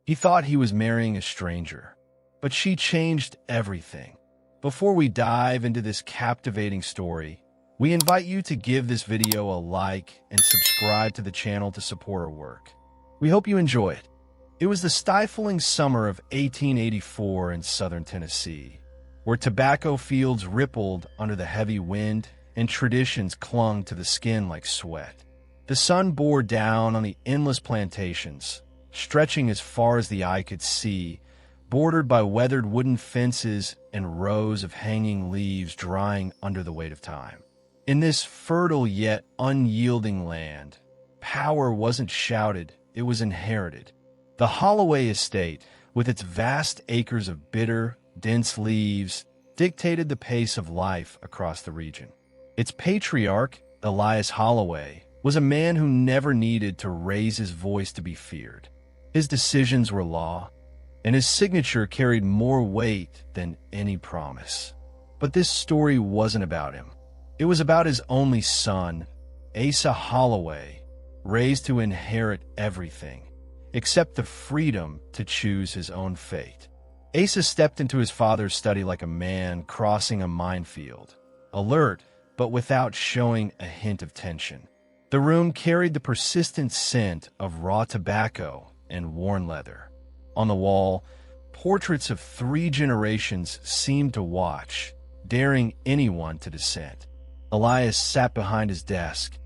He thought he was marrying a stranger, but she changed everything. Before we dive into this captivating story, we invite you to give this video a like and subscribe to the channel to support our work. We hope you enjoy it. It was the stifling summer of 1884 in southern Tennessee, where tobacco fields rippled under the heavy wind and traditions clung to the skin like sweat. The sun bore down on the endless plantations, stretching as far as the eye could see, bordered by weathered wooden fences and rows of hanging leaves drying under the weight of time. In this fertile yet unyielding land, power wasn't shouted, it was inherited. The Holloway estate, with its vast acres of bitter, dense leaves, dictated the pace of life across the region. Its patriarch, Elias Holloway, was a man who never needed to raise his voice to be feared. His decisions were law, and his signature carried more weight than any promise. But this story wasn't about him. It was about his only son, Asa Holloway, raised to inherit everything, except the freedom to choose his own fate. Asa stepped into his father's study like a man crossing a minefield, alert but without showing a hint of tension. The room carried the persistent scent of raw tobacco and worn leather. On the wall, portraits of 3 generations seemed to watch, daring anyone to dissent. Elias sat behind his desk,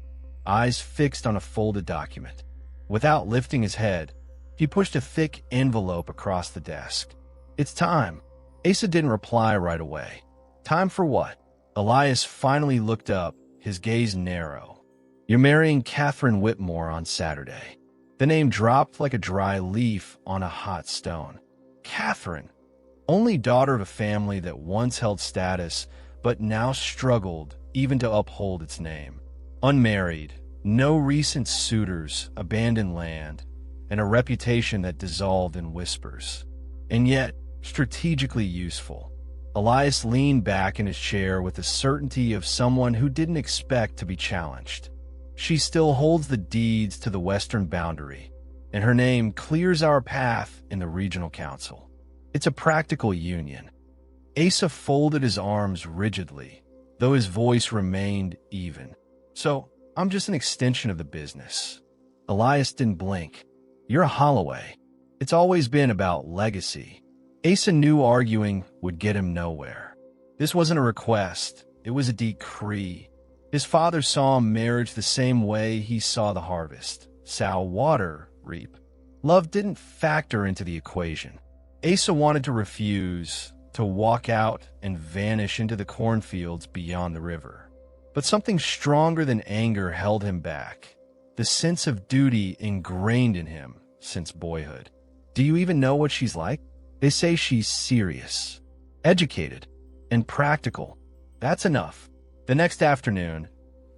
eyes fixed on a folded document. Without lifting his head, he pushed a thick envelope across the desk. "It's time." Asa didn't reply right away. "Time for what?" Elias finally looked up, his gaze narrow. "You're marrying Catherine Whitmore on Saturday." The name dropped like a dry leaf on a hot stone. Catherine, only daughter of a family that once held status, but now struggled even to uphold its name. Unmarried, no recent suitors, abandoned land, and a reputation that dissolved in whispers. And yet, strategically useful. Elias leaned back in his chair with the certainty of someone who didn't expect to be challenged. She still holds the deeds to the western boundary, and her name clears our path in the regional council. It's a practical union. Asa folded his arms rigidly, though his voice remained even. "So, I'm just an extension of the business." Elias didn't blink. "You're a Holloway." It's always been about legacy. Asa knew arguing would get him nowhere. This wasn't a request, it was a decree. His father saw marriage the same way he saw the harvest: sow water, reap. Love didn't factor into the equation. Asa wanted to refuse, to walk out and vanish into the cornfields beyond the river. But something stronger than anger held him back, the sense of duty ingrained in him since boyhood. "Do you even know what she's like?" "They say she's serious, educated, and practical." "That's enough." The next afternoon,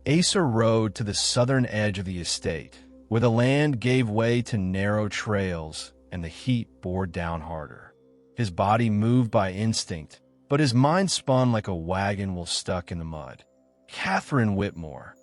Asa rode to the southern edge of the estate, where the land gave way to narrow trails and the heat bore down harder. His body moved by instinct, but his mind spun like a wagon while stuck in the mud. Catherine Whitmore.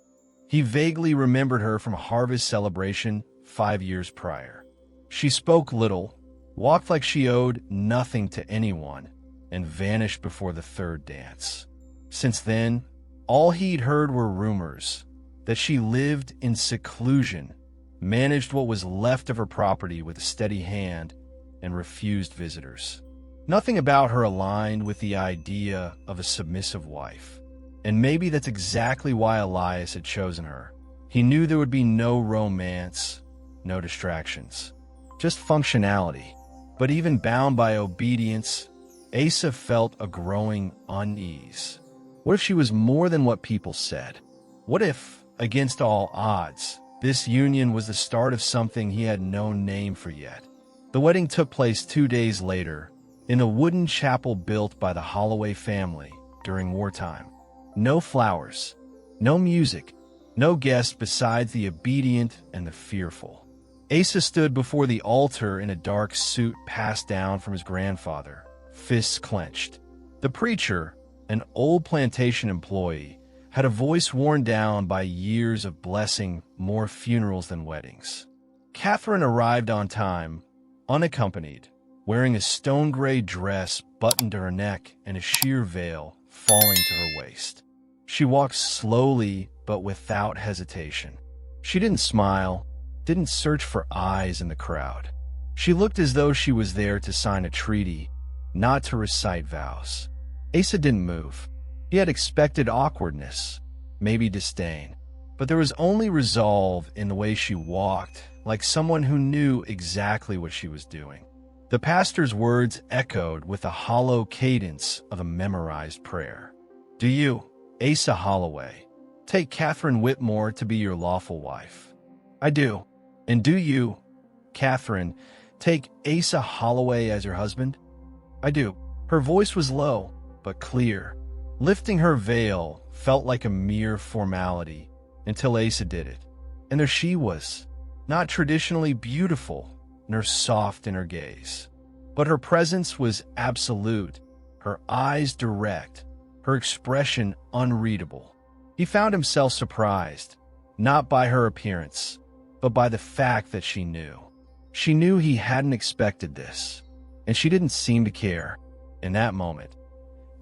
He vaguely remembered her from a harvest celebration 5 years prior. She spoke little, walked like she owed nothing to anyone, and vanished before the third dance. Since then, all he'd heard were rumors that she lived in seclusion, managed what was left of her property with a steady hand, and refused visitors. Nothing about her aligned with the idea of a submissive wife. And maybe that's exactly why Elias had chosen her. He knew there would be no romance, no distractions, just functionality. But even bound by obedience, Asa felt a growing unease. What if she was more than what people said? What if, against all odds, this union was the start of something he had no name for yet? The wedding took place 2 days later, in a wooden chapel built by the Holloway family during wartime. No flowers, no music, no guests besides the obedient and the fearful. Asa stood before the altar in a dark suit passed down from his grandfather, fists clenched. The preacher, an old plantation employee, had a voice worn down by years of blessing more funerals than weddings. Catherine arrived on time, unaccompanied, wearing a stone-gray dress buttoned to her neck and a sheer veil falling to her waist. She walked slowly but without hesitation. She didn't smile, didn't search for eyes in the crowd. She looked as though she was there to sign a treaty, not to recite vows. Asa didn't move. He had expected awkwardness, maybe disdain, but there was only resolve in the way she walked, like someone who knew exactly what she was doing. The pastor's words echoed with the hollow cadence of a memorized prayer. "Do you, Asa Holloway, take Catherine Whitmore to be your lawful wife?" "I do." "And do you, Catherine, take Asa Holloway as your husband?" "I do." Her voice was low, but clear. Lifting her veil felt like a mere formality until Asa did it. And there she was, not traditionally beautiful, nor soft in her gaze. But her presence was absolute, her eyes direct, her expression unreadable. He found himself surprised, not by her appearance, but by the fact that she knew. She knew he hadn't expected this, and she didn't seem to care. In that moment,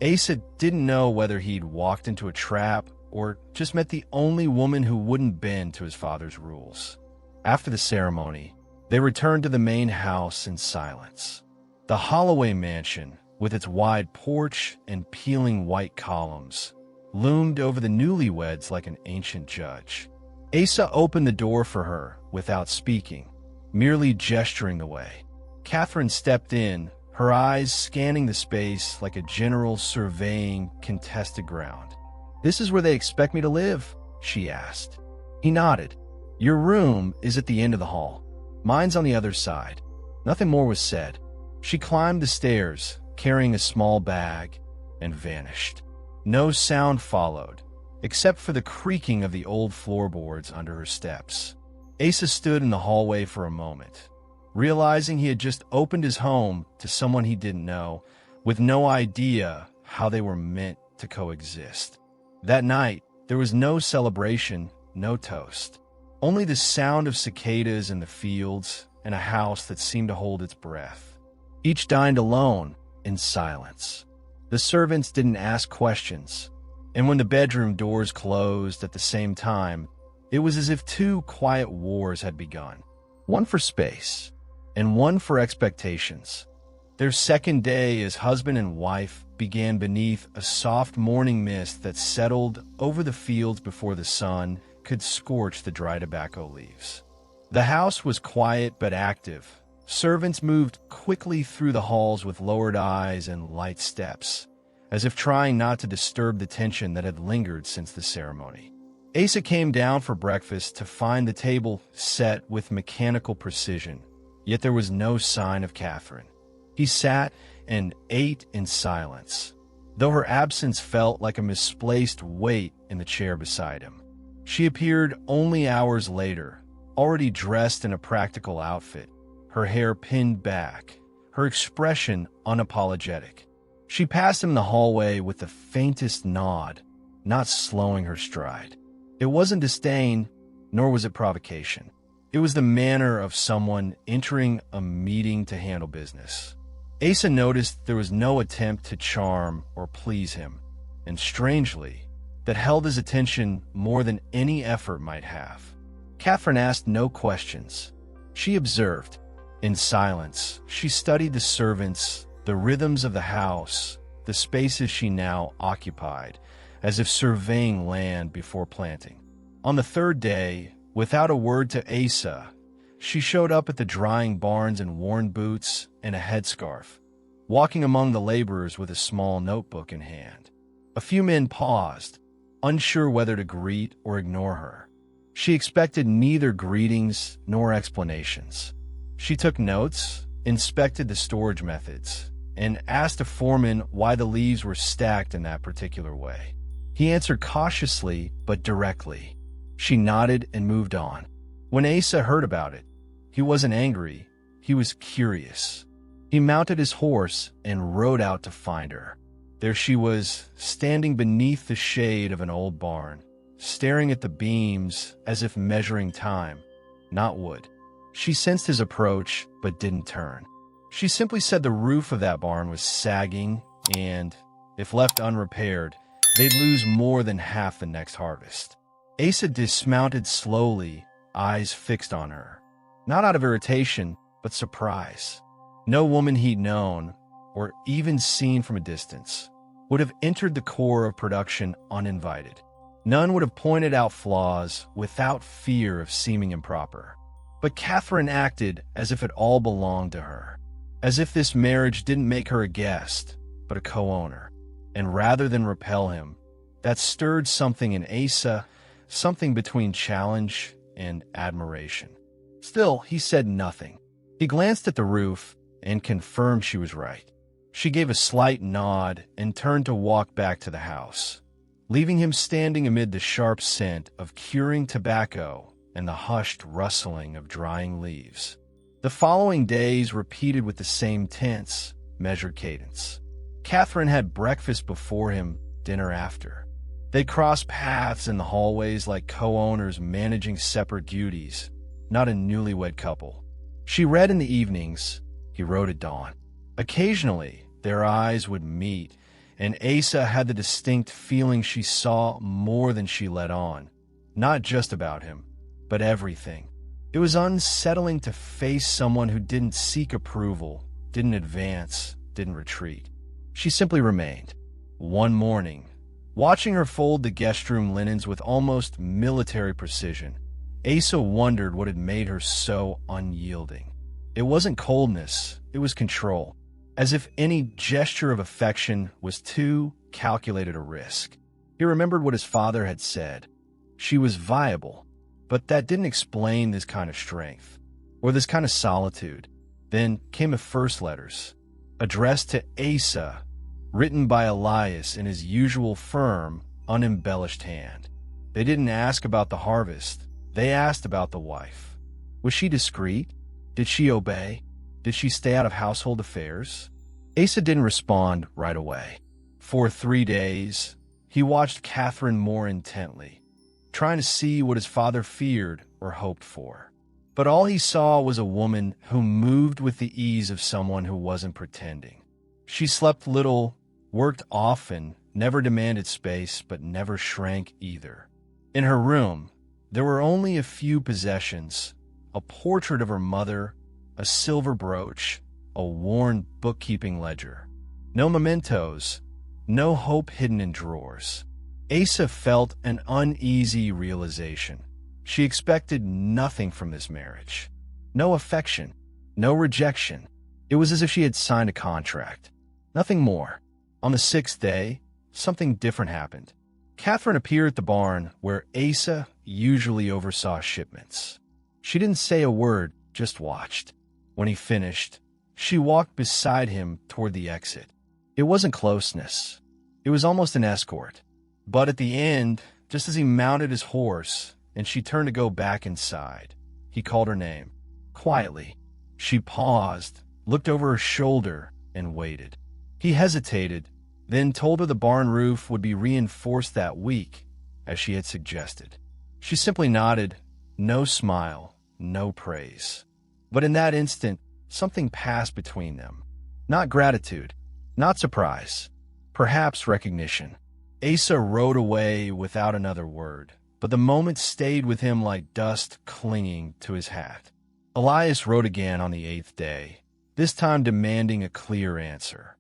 Asa didn't know whether he'd walked into a trap or just met the only woman who wouldn't bend to his father's rules. After the ceremony, they returned to the main house in silence. The Holloway mansion, with its wide porch and peeling white columns, loomed over the newlyweds like an ancient judge. Asa opened the door for her without speaking, merely gesturing the way. Catherine stepped in, her eyes scanning the space like a general surveying contested ground. "This is where they expect me to live?" she asked. He nodded. "Your room is at the end of the hall. Mine's on the other side." Nothing more was said. She climbed the stairs, carrying a small bag, and vanished. No sound followed, except for the creaking of the old floorboards under her steps. Asa stood in the hallway for a moment, realizing he had just opened his home to someone he didn't know, with no idea how they were meant to coexist. That night, there was no celebration, no toast. Only the sound of cicadas in the fields and a house that seemed to hold its breath. Each dined alone, in silence. The servants didn't ask questions, and when the bedroom doors closed at the same time, it was as if two quiet wars had begun. One for space, and one for expectations. Their second day as husband and wife began beneath a soft morning mist that settled over the fields before the sun could scorch the dry tobacco leaves. The house was quiet but active. Servants moved quickly through the halls with lowered eyes and light steps, as if trying not to disturb the tension that had lingered since the ceremony. Asa came down for breakfast to find the table set with mechanical precision, yet there was no sign of Catherine. He sat and ate in silence, though her absence felt like a misplaced weight in the chair beside him. She appeared only hours later, already dressed in a practical outfit, her hair pinned back, her expression unapologetic. She passed him in the hallway with the faintest nod, not slowing her stride. It wasn't disdain, nor was it provocation. It was the manner of someone entering a meeting to handle business. Asa noticed there was no attempt to charm or please him, and strangely, that held his attention more than any effort might have. Catherine asked no questions. She observed. In silence, she studied the servants, the rhythms of the house, the spaces she now occupied, as if surveying land before planting. On the third day, without a word to Asa, she showed up at the drying barns in worn boots and a headscarf, walking among the laborers with a small notebook in hand. A few men paused, unsure whether to greet or ignore her. She expected neither greetings nor explanations. She took notes, inspected the storage methods, and asked a foreman why the leaves were stacked in that particular way. He answered cautiously but directly. She nodded and moved on. When Asa heard about it, he wasn't angry, he was curious. He mounted his horse and rode out to find her. There she was, standing beneath the shade of an old barn, staring at the beams as if measuring time, not wood. She sensed his approach, but didn't turn. She simply said the roof of that barn was sagging and, if left unrepaired, they'd lose more than half the next harvest. Asa dismounted slowly, eyes fixed on her. Not out of irritation, but surprise. No woman he'd known, or even seen from a distance, would have entered the core of production uninvited. None would have pointed out flaws without fear of seeming improper. But Catherine acted as if it all belonged to her, as if this marriage didn't make her a guest, but a co-owner. And rather than repel him, that stirred something in Asa, something between challenge and admiration. Still, he said nothing. He glanced at the roof and confirmed she was right. She gave a slight nod and turned to walk back to the house, leaving him standing amid the sharp scent of curing tobacco and the hushed rustling of drying leaves. The following days repeated with the same tense, measured cadence. Catherine had breakfast before him, dinner after. They crossed paths in the hallways like co-owners managing separate duties, not a newlywed couple. She read in the evenings, he wrote at dawn. Occasionally, their eyes would meet, and Asa had the distinct feeling she saw more than she let on, not just about him, but everything. It was unsettling to face someone who didn't seek approval, didn't advance, didn't retreat. She simply remained. One morning, watching her fold the guest room linens with almost military precision, Asa wondered what had made her so unyielding. It wasn't coldness, it was control, as if any gesture of affection was too calculated a risk. He remembered what his father had said. She was viable, but that didn't explain this kind of strength, or this kind of solitude. Then came the first letters, addressed to Asa, written by Elias in his usual firm, unembellished hand. They didn't ask about the harvest, they asked about the wife. Was she discreet? Did she obey? Did she stay out of household affairs? Asa didn't respond right away. For 3 days, he watched Catherine more intently, trying to see what his father feared or hoped for. But all he saw was a woman who moved with the ease of someone who wasn't pretending. She slept little, worked often, never demanded space, but never shrank either. In her room, there were only a few possessions: a portrait of her mother, a silver brooch, a worn bookkeeping ledger. No mementos, no hope hidden in drawers. Asa felt an uneasy realization. She expected nothing from this marriage. No affection, no rejection. It was as if she had signed a contract. Nothing more. On the 6th day, something different happened. Catherine appeared at the barn where Asa usually oversaw shipments. She didn't say a word, just watched. When he finished, she walked beside him toward the exit. It wasn't closeness. It was almost an escort. But at the end, just as he mounted his horse and she turned to go back inside, he called her name. Quietly, she paused, looked over her shoulder, and waited. He hesitated, then told her the barn roof would be reinforced that week, as she had suggested. She simply nodded, no smile, no praise. But in that instant, something passed between them. Not gratitude, not surprise, perhaps recognition. Asa rode away without another word, but the moment stayed with him like dust clinging to his hat. Elias wrote again on the 8th day, this time demanding a clear answer.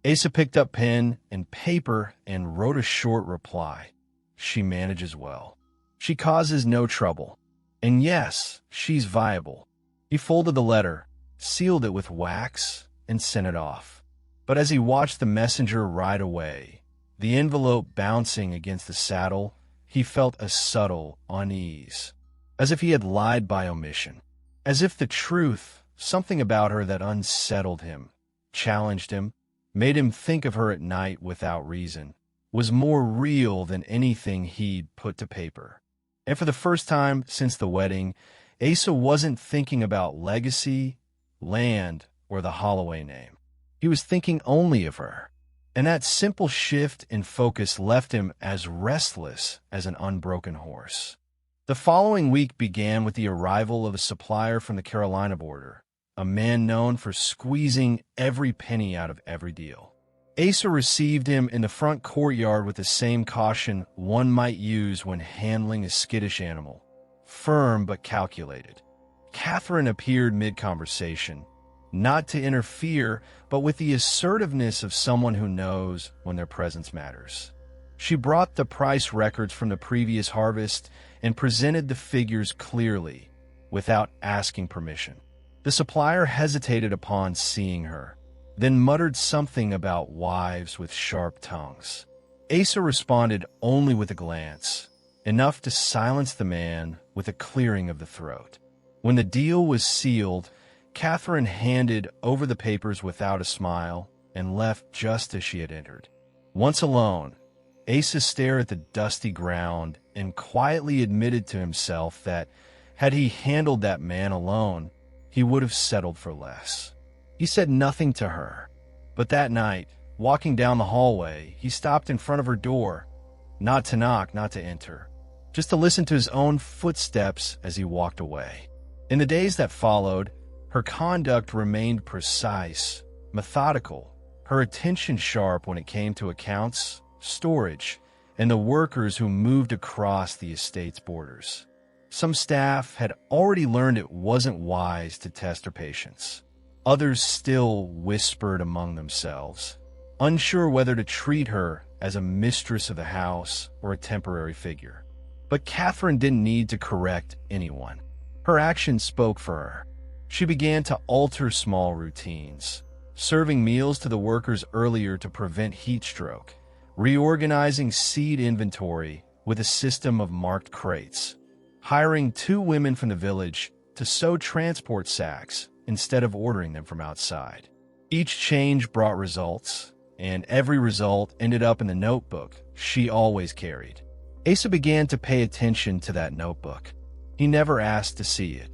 Asa picked up pen and paper and wrote a short reply. She manages well. She causes no trouble. And yes, she's viable. He folded the letter, sealed it with wax, and sent it off. But as he watched the messenger ride away, the envelope bouncing against the saddle, he felt a subtle unease, as if he had lied by omission, as if the truth, something about her that unsettled him, challenged him, made him think of her at night without reason, was more real than anything he'd put to paper. And for the first time since the wedding, Asa wasn't thinking about legacy, land, or the Holloway name. He was thinking only of her. And that simple shift in focus left him as restless as an unbroken horse. The following week began with the arrival of a supplier from the Carolina border, a man known for squeezing every penny out of every deal. Asa received him in the front courtyard with the same caution one might use when handling a skittish animal, firm but calculated. Catherine appeared mid-conversation, not to interfere, but with the assertiveness of someone who knows when their presence matters. She brought the price records from the previous harvest and presented the figures clearly, without asking permission. The supplier hesitated upon seeing her, then muttered something about wives with sharp tongues. Asa responded only with a glance, enough to silence the man with a clearing of the throat. When the deal was sealed, Catherine handed over the papers without a smile and left just as she had entered. Once alone, Asa stared at the dusty ground and quietly admitted to himself that, had he handled that man alone, he would have settled for less. He said nothing to her, but that night, walking down the hallway, he stopped in front of her door, not to knock, not to enter, just to listen to his own footsteps as he walked away. In the days that followed, her conduct remained precise, methodical, her attention sharp when it came to accounts, storage, and the workers who moved across the estate's borders. Some staff had already learned it wasn't wise to test her patience. Others still whispered among themselves, unsure whether to treat her as a mistress of the house or a temporary figure. But Catherine didn't need to correct anyone. Her actions spoke for her. She began to alter small routines, serving meals to the workers earlier to prevent heat stroke, reorganizing seed inventory with a system of marked crates, hiring 2 women from the village to sew transport sacks instead of ordering them from outside. Each change brought results, and every result ended up in the notebook she always carried. Asa began to pay attention to that notebook. He never asked to see it,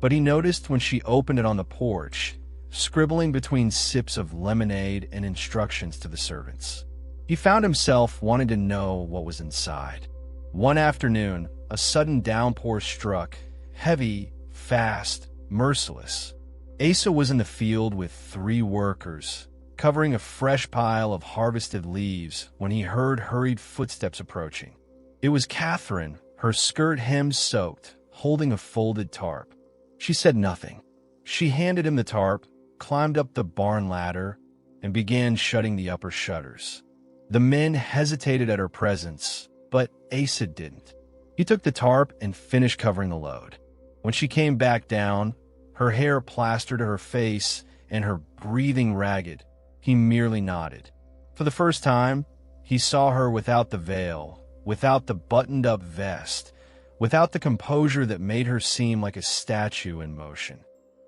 but he noticed when she opened it on the porch, scribbling between sips of lemonade and instructions to the servants. He found himself wanting to know what was inside. One afternoon, a sudden downpour struck, heavy, fast, merciless. Asa was in the field with 3 workers, covering a fresh pile of harvested leaves when he heard hurried footsteps approaching. It was Catherine, her skirt hem soaked, holding a folded tarp. She said nothing. She handed him the tarp, climbed up the barn ladder, and began shutting the upper shutters. The men hesitated at her presence, but Asa didn't. He took the tarp and finished covering the load. When she came back down, her hair plastered to her face and her breathing ragged, he merely nodded. For the first time, he saw her without the veil, without the buttoned-up vest, without the composure that made her seem like a statue in motion.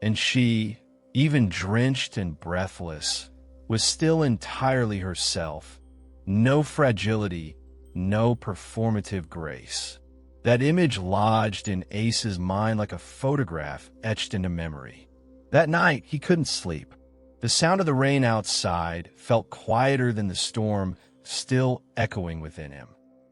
And she, even drenched and breathless, was still entirely herself. No fragility, no performative grace. That image lodged in Asa's mind like a photograph etched into memory. That night, he couldn't sleep. The sound of the rain outside felt quieter than the storm still echoing within him.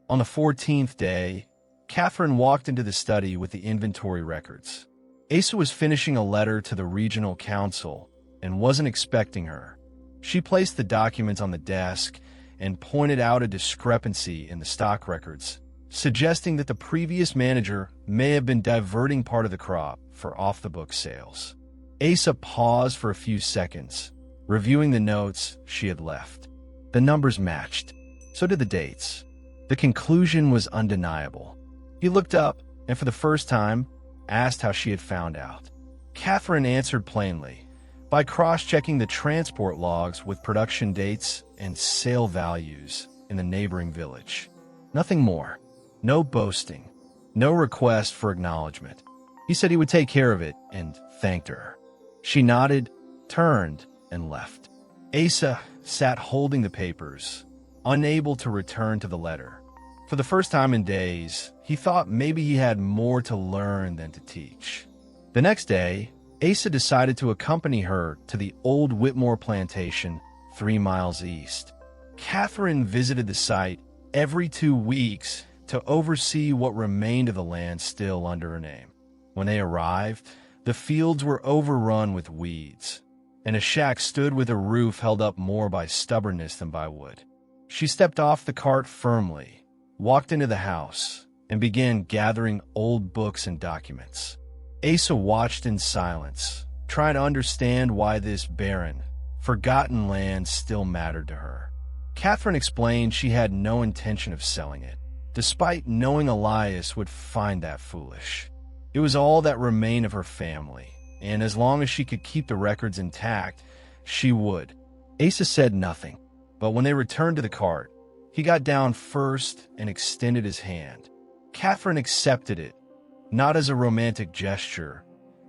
On the 14th day, Catherine walked into the study with the inventory records. Asa was finishing a letter to the regional council and wasn't expecting her. She placed the documents on the desk and pointed out a discrepancy in the stock records, suggesting that the previous manager may have been diverting part of the crop for off-the-book sales. Asa paused for a few seconds, reviewing the notes she had left. The numbers matched. So did the dates. The conclusion was undeniable. He looked up and, for the first time, asked how she had found out. Catherine answered plainly, by cross-checking the transport logs with production dates and sale values in the neighboring village. Nothing more. No boasting. No request for acknowledgement. He said he would take care of it and thanked her. She nodded, turned, and left. Asa sat holding the papers, unable to return to the letter. For the first time in days, he thought maybe he had more to learn than to teach. The next day, Asa decided to accompany her to the old Whitmore plantation 3 miles east. Catherine visited the site every 2 weeks to oversee what remained of the land still under her name. When they arrived, The fields were overrun with weeds, and a shack stood with a roof held up more by stubbornness than by wood. She stepped off the cart firmly, walked into the house, and began gathering old books and documents. Asa watched in silence, trying to understand why this barren, forgotten land still mattered to her. Catherine explained she had no intention of selling it, despite knowing Elias would find that foolish. It was all that remained of her family, and as long as she could keep the records intact, she would. Asa said nothing, but when they returned to the cart, he got down first and extended his hand. Catherine accepted it, not as a romantic gesture,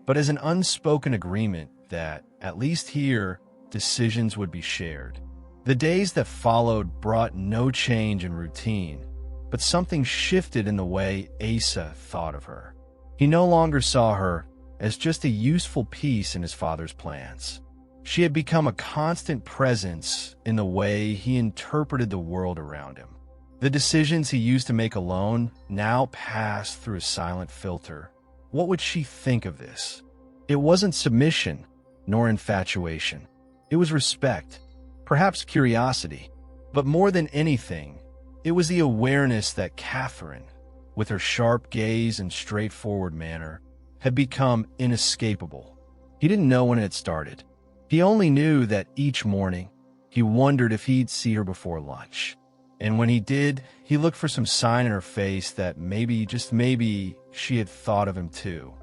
but as an unspoken agreement that, at least here, decisions would be shared. The days that followed brought no change in routine, but something shifted in the way Asa thought of her. He no longer saw her as just a useful piece in his father's plans. She had become a constant presence in the way he interpreted the world around him. The decisions he used to make alone now passed through a silent filter. What would she think of this? It wasn't submission, nor infatuation. It was respect, perhaps curiosity, but more than anything, it was the awareness that Catherine, with her sharp gaze and straightforward manner, had become inescapable. He didn't know when it had started. He only knew that each morning, he wondered if he'd see her before lunch. And when he did, he looked for some sign in her face that maybe, just maybe, she had thought of him too.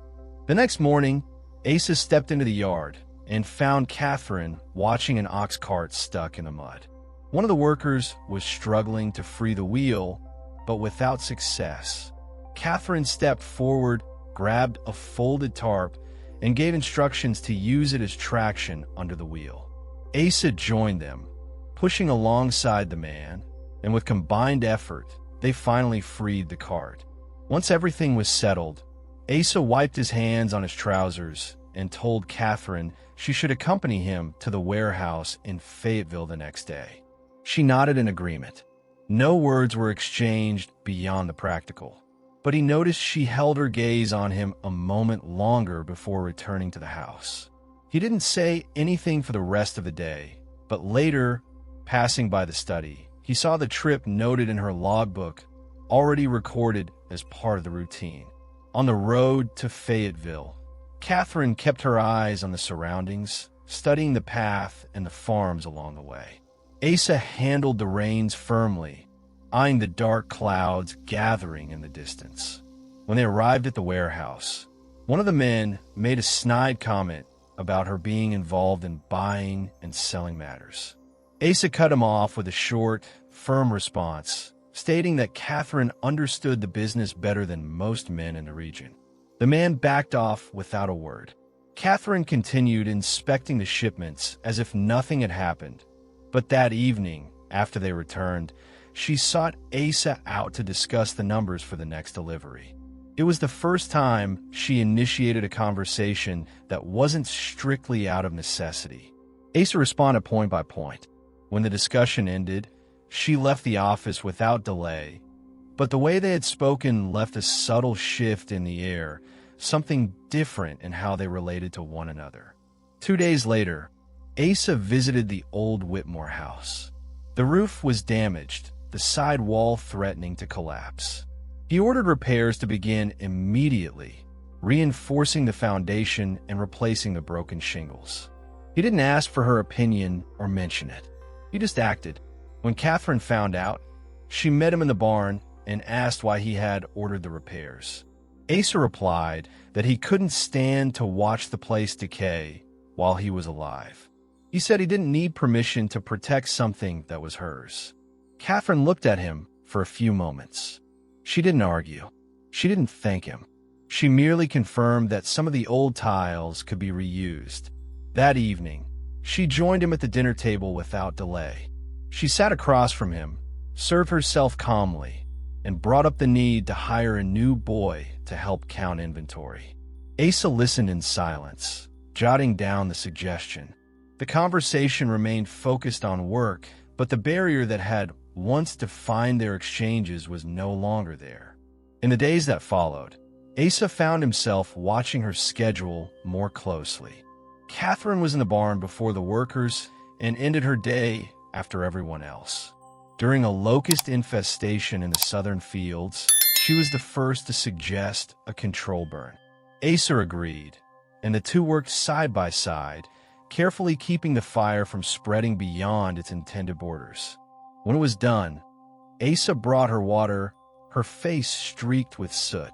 The next morning, Asa stepped into the yard and found Catherine watching an ox cart stuck in the mud. One of the workers was struggling to free the wheel, but without success. Catherine stepped forward, grabbed a folded tarp, and gave instructions to use it as traction under the wheel. Asa joined them, pushing alongside the man, and with combined effort, they finally freed the cart. Once everything was settled, Asa wiped his hands on his trousers and told Catherine she should accompany him to the warehouse in Fayetteville the next day. She nodded in agreement. No words were exchanged beyond the practical, but he noticed she held her gaze on him a moment longer before returning to the house. He didn't say anything for the rest of the day, but later, passing by the study, he saw the trip noted in her logbook, already recorded as part of the routine. On the road to Fayetteville, Catherine kept her eyes on the surroundings, studying the path and the farms along the way. Asa handled the reins firmly, eyeing the dark clouds gathering in the distance. When they arrived at the warehouse, one of the men made a snide comment about her being involved in buying and selling matters. Asa cut him off with a short, firm response, stating that Catherine understood the business better than most men in the region. The man backed off without a word. Catherine continued inspecting the shipments as if nothing had happened, but that evening, after they returned, she sought Asa out to discuss the numbers for the next delivery. It was the first time she initiated a conversation that wasn't strictly out of necessity. Asa responded point by point. When the discussion ended, she left the office without delay, but the way they had spoken left a subtle shift in the air, something different in how they related to one another. 2 days later, Asa visited the old Whitmore house. The roof was damaged, the side wall threatening to collapse. He ordered repairs to begin immediately, reinforcing the foundation and replacing the broken shingles. He didn't ask for her opinion or mention it. He just acted. When Catherine found out, she met him in the barn and asked why he had ordered the repairs. Asa replied that he couldn't stand to watch the place decay while he was alive. He said he didn't need permission to protect something that was hers. Catherine looked at him for a few moments. She didn't argue. She didn't thank him. She merely confirmed that some of the old tiles could be reused. That evening, she joined him at the dinner table without delay. She sat across from him, served herself calmly, and brought up the need to hire a new boy to help count inventory. Asa listened in silence, jotting down the suggestion. The conversation remained focused on work, but the barrier that had once defined their exchanges was no longer there. In the days that followed, Asa found himself watching her schedule more closely. Catherine was in the barn before the workers and ended her day after everyone else. During a locust infestation in the southern fields, she was the first to suggest a control burn. Asa agreed, and the two worked side by side, carefully keeping the fire from spreading beyond its intended borders. When it was done, Asa brought her water, her face streaked with soot.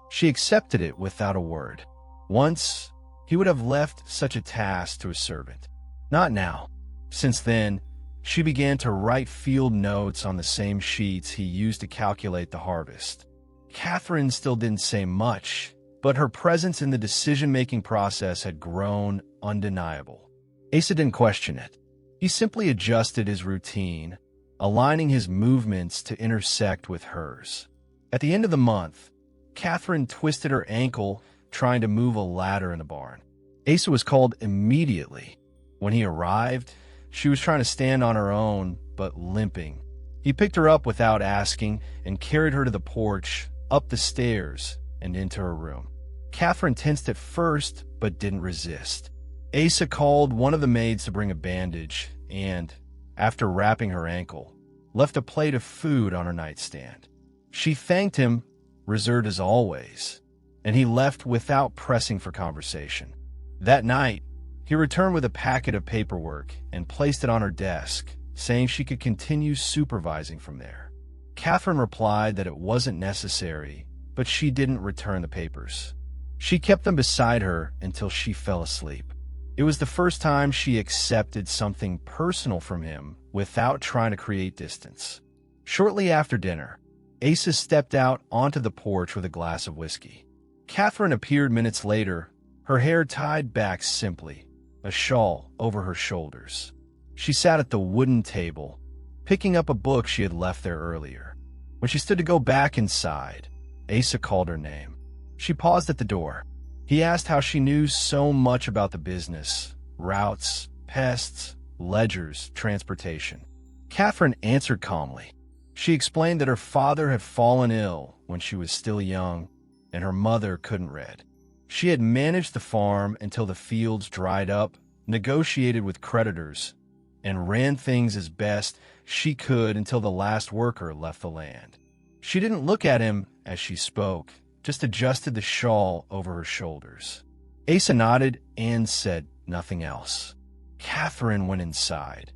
She accepted it without a word. Once, he would have left such a task to a servant. Not now. Since then, she began to write field notes on the same sheets he used to calculate the harvest. Catherine still didn't say much, but her presence in the decision-making process had grown undeniable. Asa didn't question it. He simply adjusted his routine, aligning his movements to intersect with hers. At the end of the month, Catherine twisted her ankle trying to move a ladder in the barn. Asa was called immediately. When he arrived, she was trying to stand on her own, but limping. He picked her up without asking and carried her to the porch, up the stairs, and into her room. Catherine tensed at first, but didn't resist. Asa called one of the maids to bring a bandage and, after wrapping her ankle, left a plate of food on her nightstand. She thanked him, reserved as always, and he left without pressing for conversation. That night, he returned with a packet of paperwork and placed it on her desk, saying she could continue supervising from there. Catherine replied that it wasn't necessary, but she didn't return the papers. She kept them beside her until she fell asleep. It was the first time she accepted something personal from him without trying to create distance. Shortly after dinner, Asa stepped out onto the porch with a glass of whiskey. Catherine appeared minutes later, her hair tied back simply, a shawl over her shoulders. She sat at the wooden table, picking up a book she had left there earlier. When she stood to go back inside, Asa called her name. She paused at the door. He asked how she knew so much about the business, routes, pests, ledgers, transportation. Catherine answered calmly. She explained that her father had fallen ill when she was still young, and her mother couldn't read. She had managed the farm until the fields dried up, negotiated with creditors, and ran things as best she could until the last worker left the land. She didn't look at him as she spoke, just adjusted the shawl over her shoulders. Asa nodded and said nothing else. Catherine went inside,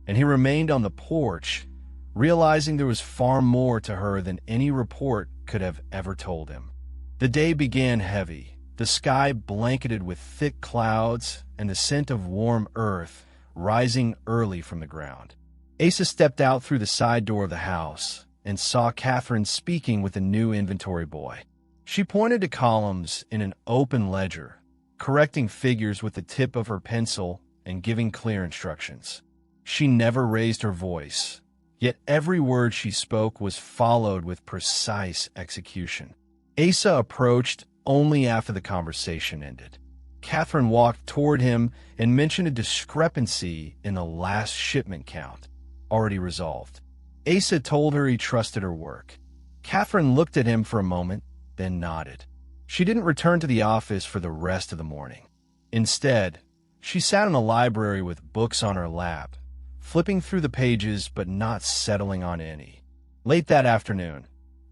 and he remained on the porch, realizing there was far more to her than any report could have ever told him. The day began heavy, the sky blanketed with thick clouds and the scent of warm earth rising early from the ground. Asa stepped out through the side door of the house and saw Catherine speaking with a new inventory boy. She pointed to columns in an open ledger, correcting figures with the tip of her pencil and giving clear instructions. She never raised her voice, yet every word she spoke was followed with precise execution. Asa approached only after the conversation ended. Catherine walked toward him and mentioned a discrepancy in the last shipment count, already resolved. Asa told her he trusted her work. Catherine looked at him for a moment, then nodded. She didn't return to the office for the rest of the morning. Instead, she sat in the library with books on her lap, flipping through the pages but not settling on any. Late that afternoon,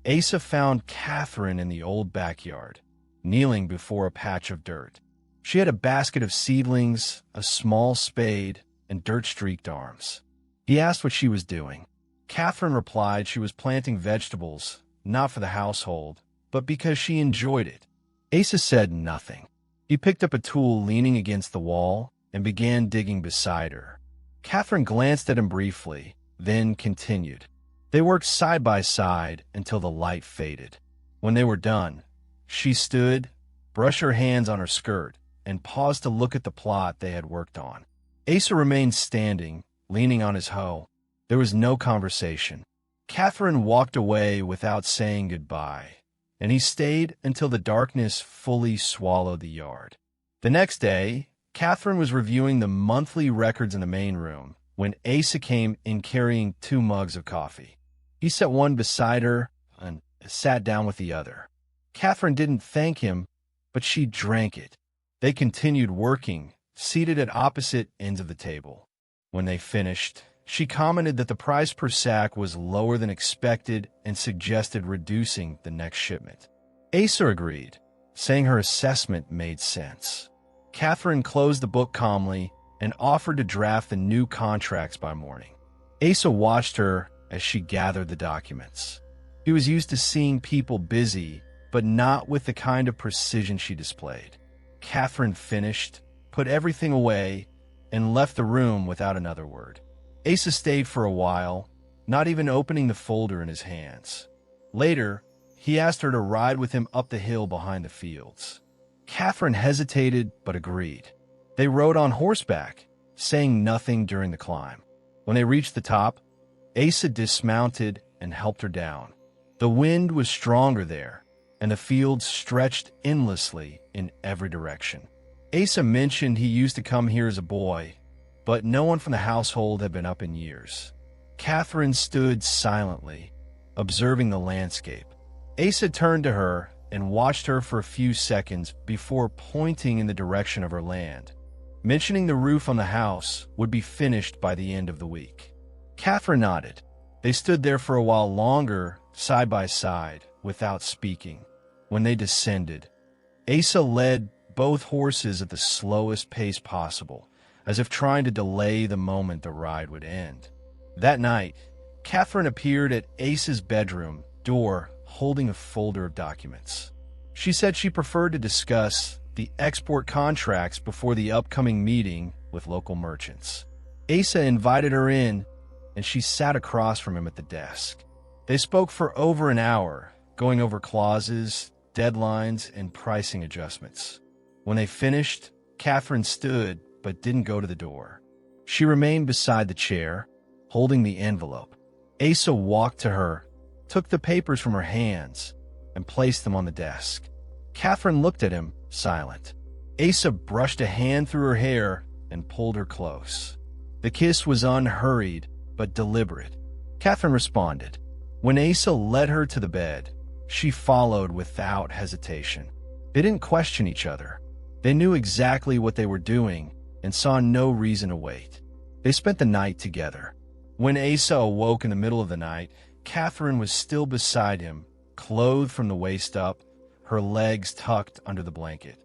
Asa found Catherine in the old backyard, kneeling before a patch of dirt. She had a basket of seedlings, a small spade, and dirt-streaked arms. He asked what she was doing. Catherine replied she was planting vegetables, not for the household, but because she enjoyed it. Asa said nothing. He picked up a tool leaning against the wall and began digging beside her. Catherine glanced at him briefly, then continued. They worked side by side until the light faded. When they were done, she stood, brushed her hands on her skirt, and paused to look at the plot they had worked on. Asa remained standing, leaning on his hoe. There was no conversation. Catherine walked away without saying goodbye, and he stayed until the darkness fully swallowed the yard. The next day, Catherine was reviewing the monthly records in the main room when Asa came in carrying 2 mugs of coffee. He set one beside her and sat down with the other. Catherine didn't thank him, but she drank it. They continued working, seated at opposite ends of the table. When they finished, she commented that the price per sack was lower than expected and suggested reducing the next shipment. Asa agreed, saying her assessment made sense. Catherine closed the book calmly and offered to draft the new contracts by morning. Asa watched her as she gathered the documents. He was used to seeing people busy, but not with the kind of precision she displayed. Catherine finished, put everything away, and left the room without another word. Asa stayed for a while, not even opening the folder in his hands. Later, he asked her to ride with him up the hill behind the fields. Catherine hesitated but agreed. They rode on horseback, saying nothing during the climb. When they reached the top, Asa dismounted and helped her down. The wind was stronger there, and the fields stretched endlessly in every direction. Asa mentioned he used to come here as a boy, but no one from the household had been up in years. Catherine stood silently, observing the landscape. Asa turned to her and watched her for a few seconds before pointing in the direction of her land, mentioning the roof on the house would be finished by the end of the week. Catherine nodded. They stood there for a while longer, side by side, without speaking. When they descended, Asa led both horses at the slowest pace possible, as if trying to delay the moment the ride would end. That night, Catherine appeared at Asa's bedroom door holding a folder of documents. She said she preferred to discuss the export contracts before the upcoming meeting with local merchants. Asa invited her in, and she sat across from him at the desk. They spoke for over an hour, going over clauses, deadlines, and pricing adjustments. When they finished, Catherine stood but didn't go to the door. She remained beside the chair, holding the envelope. Asa walked to her, took the papers from her hands, and placed them on the desk. Catherine looked at him, silent. Asa brushed a hand through her hair and pulled her close. The kiss was unhurried but deliberate. Catherine responded. When Asa led her to the bed, she followed without hesitation. They didn't question each other. They knew exactly what they were doing and saw no reason to wait. They spent the night together. When Asa awoke in the middle of the night, Catherine was still beside him, clothed from the waist up, her legs tucked under the blanket.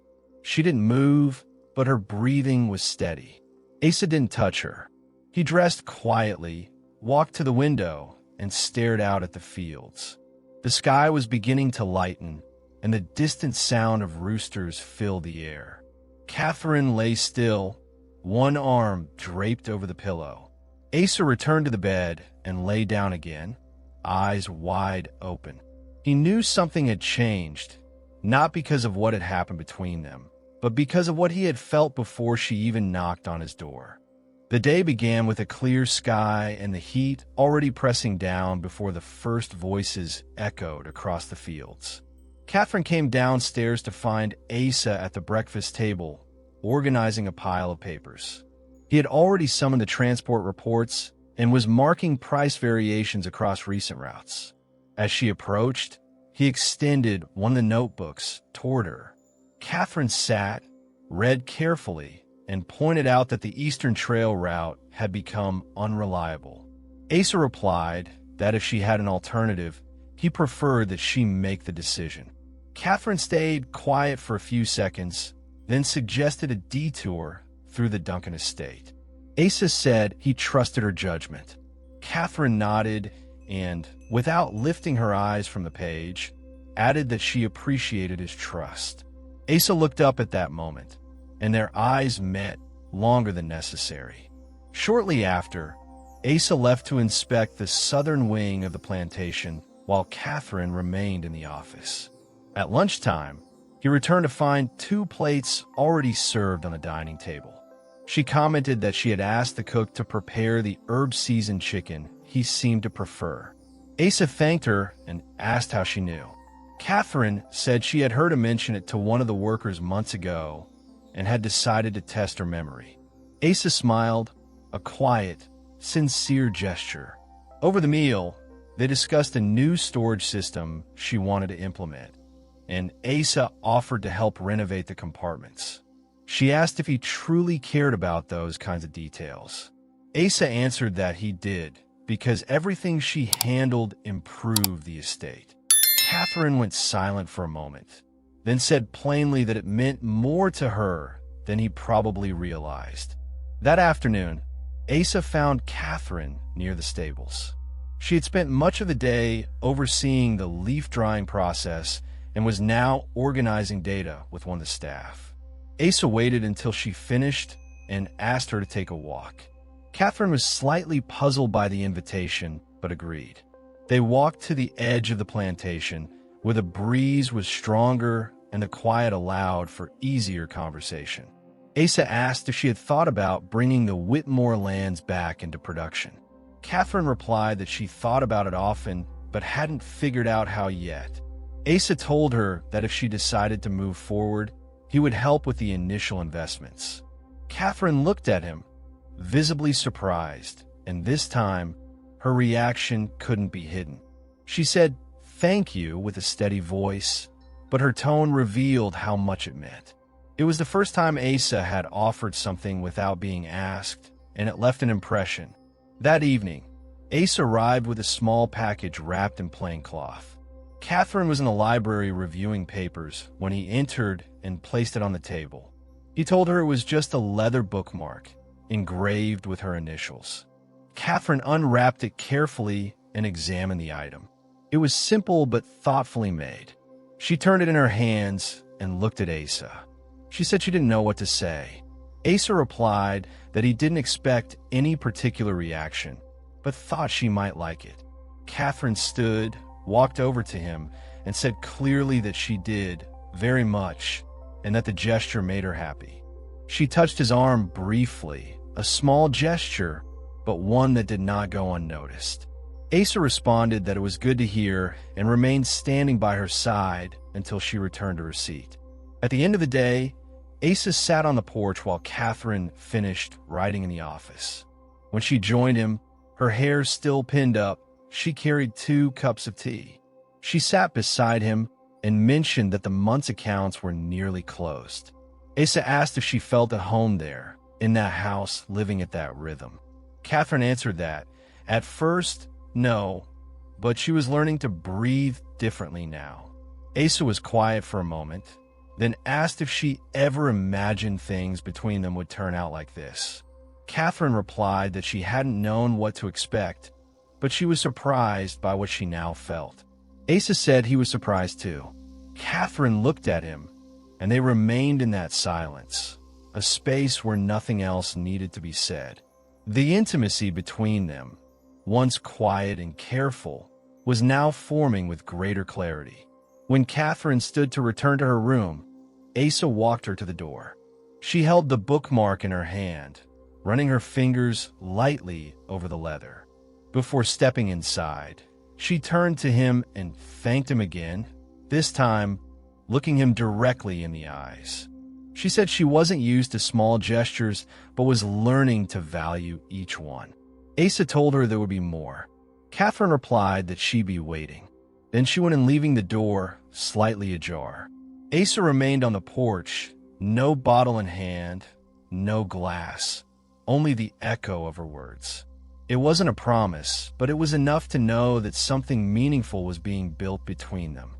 She didn't move, but her breathing was steady. Asa didn't touch her. He dressed quietly, walked to the window, and stared out at the fields. The sky was beginning to lighten, and the distant sound of roosters filled the air. Catherine lay still, one arm draped over the pillow. Asa returned to the bed and lay down again, eyes wide open. He knew something had changed, not because of what had happened between them, but because of what he had felt before she even knocked on his door. The day began with a clear sky and the heat already pressing down before the first voices echoed across the fields. Catherine came downstairs to find Asa at the breakfast table, organizing a pile of papers. He had already summoned the transport reports and was marking price variations across recent routes. As she approached, he extended one of the notebooks toward her. Catherine sat, read carefully, and pointed out that the Eastern Trail route had become unreliable. Asa replied that if she had an alternative, he preferred that she make the decision. Catherine stayed quiet for a few seconds, then suggested a detour through the Duncan estate. Asa said he trusted her judgment. Catherine nodded and, without lifting her eyes from the page, added that she appreciated his trust. Asa looked up at that moment, and their eyes met longer than necessary. Shortly after, Asa left to inspect the southern wing of the plantation while Catherine remained in the office. At lunchtime, he returned to find 2 plates already served on the dining table. She commented that she had asked the cook to prepare the herb-seasoned chicken he seemed to prefer. Asa thanked her and asked how she knew. Catherine said she had heard him mention it to one of the workers months ago and had decided to test her memory. Asa smiled, a quiet, sincere gesture. Over the meal, they discussed a new storage system she wanted to implement. and Asa offered to help renovate the compartments. She asked if he truly cared about those kinds of details. Asa answered that he did, because everything she handled improved the estate. Catherine went silent for a moment, then said plainly that it meant more to her than he probably realized. That afternoon, Asa found Catherine near the stables. She had spent much of the day overseeing the leaf drying process and was now organizing data with one of the staff. Asa waited until she finished and asked her to take a walk. Catherine was slightly puzzled by the invitation, but agreed. They walked to the edge of the plantation, where the breeze was stronger and the quiet allowed for easier conversation. Asa asked if she had thought about bringing the Whitmore lands back into production. Catherine replied that she thought about it often, but hadn't figured out how yet. Asa told her that if she decided to move forward, he would help with the initial investments. Catherine looked at him, visibly surprised, and this time, her reaction couldn't be hidden. She said, "Thank you," with a steady voice, but her tone revealed how much it meant. It was the first time Asa had offered something without being asked, and it left an impression. That evening, Asa arrived with a small package wrapped in plain cloth. Catherine was in the library reviewing papers when he entered and placed it on the table. He told her it was just a leather bookmark, engraved with her initials. Catherine unwrapped it carefully and examined the item. It was simple but thoughtfully made. She turned it in her hands and looked at Asa. She said she didn't know what to say. Asa replied that he didn't expect any particular reaction, but thought she might like it. Catherine stood, walked over to him, and said clearly that she did, very much, and that the gesture made her happy. She touched his arm briefly, a small gesture, but one that did not go unnoticed. Asa responded that it was good to hear and remained standing by her side until she returned to her seat. At the end of the day, Asa sat on the porch while Catherine finished writing in the office. When she joined him, her hair still pinned up, she carried 2 cups of tea. She sat beside him and mentioned that the month's accounts were nearly closed. Asa asked if she felt at home there, in that house, living at that rhythm. Catherine answered that, at first, no, but she was learning to breathe differently now. Asa was quiet for a moment, then asked if she ever imagined things between them would turn out like this. Catherine replied that she hadn't known what to expect, but she was surprised by what she now felt. Asa said he was surprised too. Catherine looked at him, and they remained in that silence, a space where nothing else needed to be said. The intimacy between them, once quiet and careful, was now forming with greater clarity. When Catherine stood to return to her room, Asa walked her to the door. She held the bookmark in her hand, running her fingers lightly over the leather. Before stepping inside, she turned to him and thanked him again, this time looking him directly in the eyes. She said she wasn't used to small gestures, but was learning to value each one. Asa told her there would be more. Catherine replied that she'd be waiting. Then she went in, leaving the door slightly ajar. Asa remained on the porch, no bottle in hand, no glass, only the echo of her words. It wasn't a promise, but it was enough to know that something meaningful was being built between them.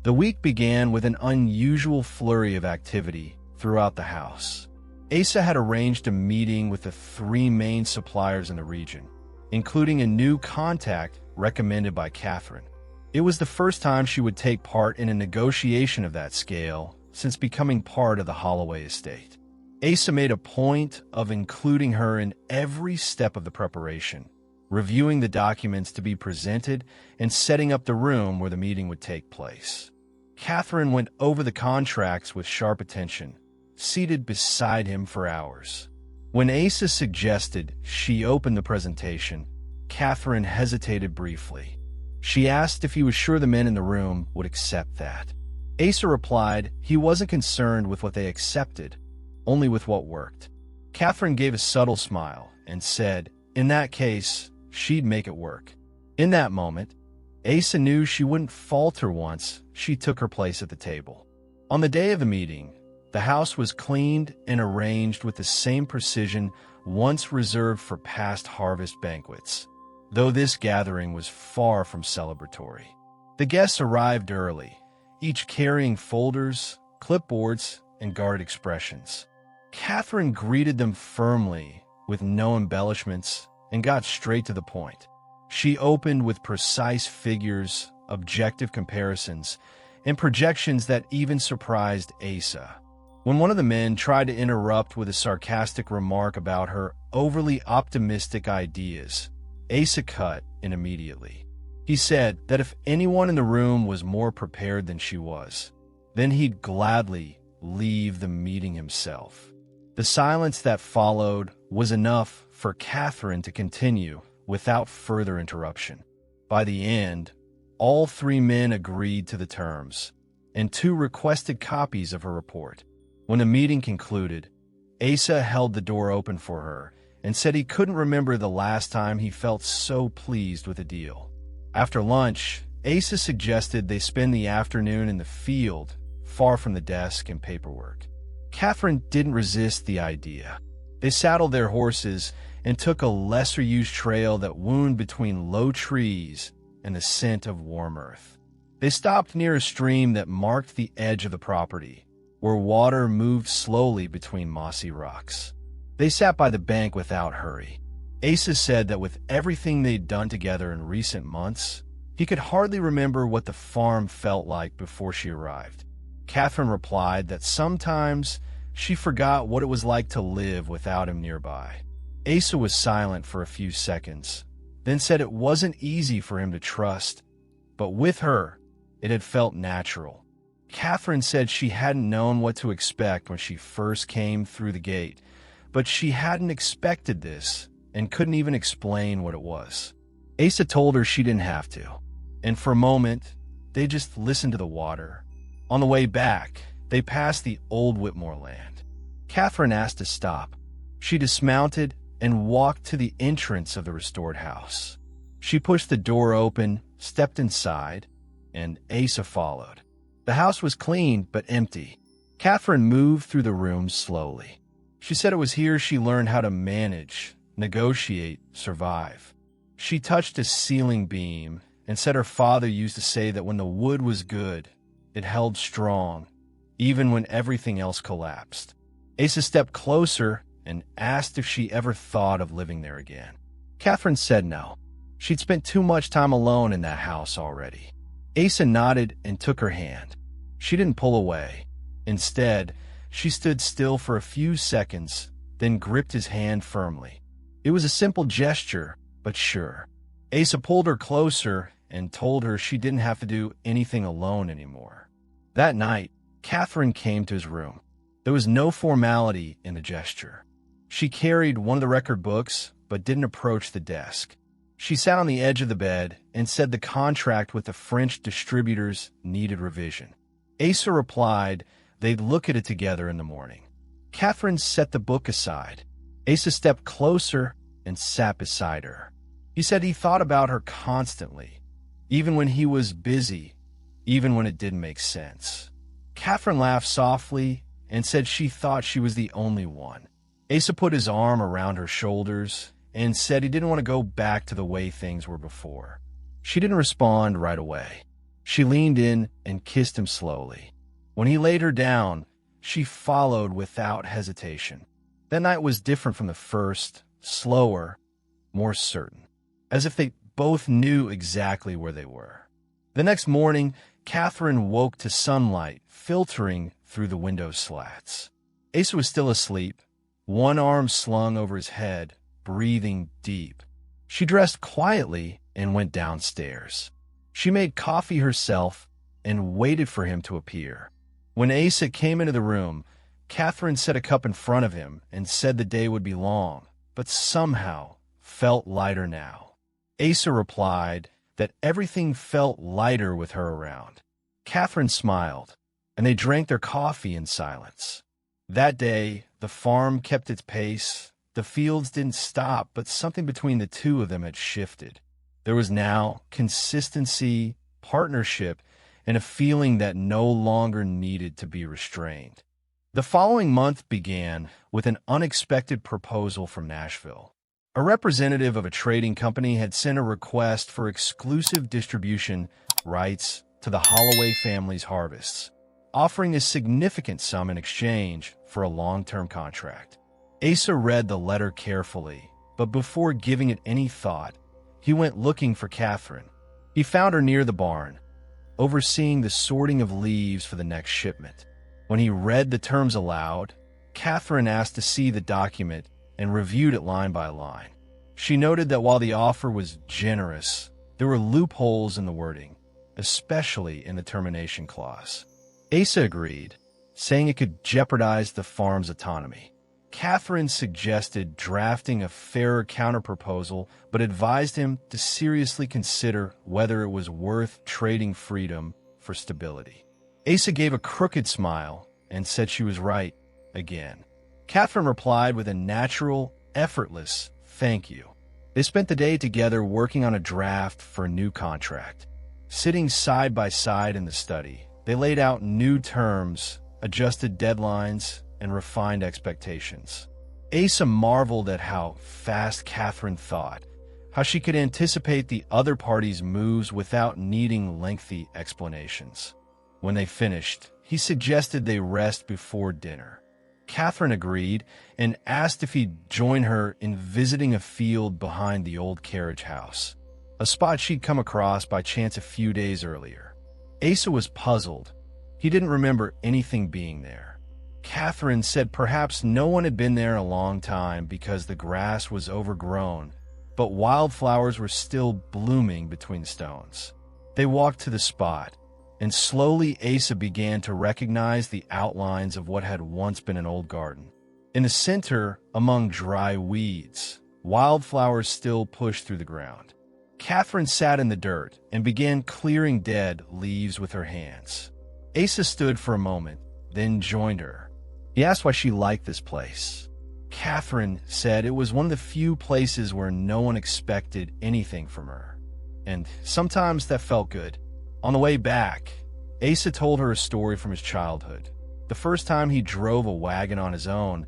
The week began with an unusual flurry of activity throughout the house. Asa had arranged a meeting with the 3 main suppliers in the region, including a new contact recommended by Catherine. It was the first time she would take part in a negotiation of that scale since becoming part of the Holloway estate. Asa made a point of including her in every step of the preparation, reviewing the documents to be presented and setting up the room where the meeting would take place. Catherine went over the contracts with sharp attention, seated beside him for hours. When Asa suggested she open the presentation, Catherine hesitated briefly. She asked if he was sure the men in the room would accept that. Asa replied he wasn't concerned with what they accepted, only with what worked. Catherine gave a subtle smile and said, in that case, she'd make it work. In that moment, Asa knew she wouldn't falter once she took her place at the table. On the day of the meeting, the house was cleaned and arranged with the same precision once reserved for past harvest banquets, though this gathering was far from celebratory. The guests arrived early, each carrying folders, clipboards, and guarded expressions. Catherine greeted them firmly, with no embellishments, and got straight to the point. She opened with precise figures, objective comparisons, and projections that even surprised Asa. When one of the men tried to interrupt with a sarcastic remark about her overly optimistic ideas, Asa cut in immediately. He said that if anyone in the room was more prepared than she was, then he'd gladly leave the meeting himself. The silence that followed was enough for Catherine to continue without further interruption. By the end, all three men agreed to the terms, and two requested copies of her report. When the meeting concluded, Asa held the door open for her and said he couldn't remember the last time he felt so pleased with a deal. After lunch, Asa suggested they spend the afternoon in the field, far from the desk and paperwork. Catherine didn't resist the idea. They saddled their horses and took a lesser-used trail that wound between low trees and the scent of warm earth. They stopped near a stream that marked the edge of the property, where water moved slowly between mossy rocks. They sat by the bank without hurry. Asa said that with everything they'd done together in recent months, he could hardly remember what the farm felt like before she arrived. Catherine replied that sometimes she forgot what it was like to live without him nearby. Asa was silent for a few seconds, then said it wasn't easy for him to trust, but with her, it had felt natural. Catherine said she hadn't known what to expect when she first came through the gate, but she hadn't expected this and couldn't even explain what it was. Asa told her she didn't have to, and for a moment, they just listened to the water. On the way back, they passed the old Whitmore land. Catherine asked to stop. She dismounted and walked to the entrance of the restored house. She pushed the door open, stepped inside, and Asa followed. The house was clean but empty. Catherine moved through the rooms slowly. She said it was here she learned how to manage, negotiate, survive. She touched a ceiling beam and said her father used to say that when the wood was good, it held strong, even when everything else collapsed. Asa stepped closer and asked if she ever thought of living there again. Catherine said no. She'd spent too much time alone in that house already. Asa nodded and took her hand. She didn't pull away. Instead, she stood still for a few seconds, then gripped his hand firmly. It was a simple gesture, but sure. Asa pulled her closer and told her she didn't have to do anything alone anymore. That night, Catherine came to his room. There was no formality in the gesture. She carried one of the record books, but didn't approach the desk. She sat on the edge of the bed and said the contract with the French distributors needed revision. Asa replied they'd look at it together in the morning. Catherine set the book aside. Asa stepped closer and sat beside her. He said he thought about her constantly, even when he was busy, even when it didn't make sense. Catherine laughed softly and said she thought she was the only one. Asa put his arm around her shoulders and said he didn't want to go back to the way things were before. She didn't respond right away. She leaned in and kissed him slowly. When he laid her down, she followed without hesitation. That night was different from the first, slower, more certain, as if they both knew exactly where they were. The next morning, Catherine woke to sunlight filtering through the window slats. Asa was still asleep, one arm slung over his head, breathing deep. She dressed quietly and went downstairs. She made coffee herself and waited for him to appear. When Asa came into the room, Catherine set a cup in front of him and said the day would be long, but somehow felt lighter now. Asa replied that everything felt lighter with her around. Catherine smiled, and they drank their coffee in silence. That day, the farm kept its pace. The fields didn't stop, but something between the two of them had shifted. There was now consistency, partnership, and a feeling that no longer needed to be restrained. The following month began with an unexpected proposal from Nashville. A representative of a trading company had sent a request for exclusive distribution rights to the Holloway family's harvests, offering a significant sum in exchange for a long-term contract. Asa read the letter carefully, but before giving it any thought, he went looking for Catherine. He found her near the barn, overseeing the sorting of leaves for the next shipment. When he read the terms aloud, Catherine asked to see the document and reviewed it line by line. She noted that while the offer was generous, there were loopholes in the wording, especially in the termination clause. Asa agreed, saying it could jeopardize the farm's autonomy. Catherine suggested drafting a fairer counterproposal, but advised him to seriously consider whether it was worth trading freedom for stability. Asa gave a crooked smile and said she was right again. Catherine replied with a natural, effortless thank you. They spent the day together working on a draft for a new contract. Sitting side by side in the study, they laid out new terms, adjusted deadlines, and refined expectations. Asa marveled at how fast Catherine thought, how she could anticipate the other party's moves without needing lengthy explanations. When they finished, he suggested they rest before dinner. Catherine agreed and asked if he'd join her in visiting a field behind the old carriage house, a spot she'd come across by chance a few days earlier. Asa was puzzled. He didn't remember anything being there. Catherine said perhaps no one had been there a long time because the grass was overgrown, but wildflowers were still blooming between stones. They walked to the spot, and slowly Asa began to recognize the outlines of what had once been an old garden. In the center, among dry weeds, wildflowers still pushed through the ground. Catherine sat in the dirt and began clearing dead leaves with her hands. Asa stood for a moment, then joined her. He asked why she liked this place. Catherine said it was one of the few places where no one expected anything from her, and sometimes that felt good. On the way back, Asa told her a story from his childhood. The first time he drove a wagon on his own,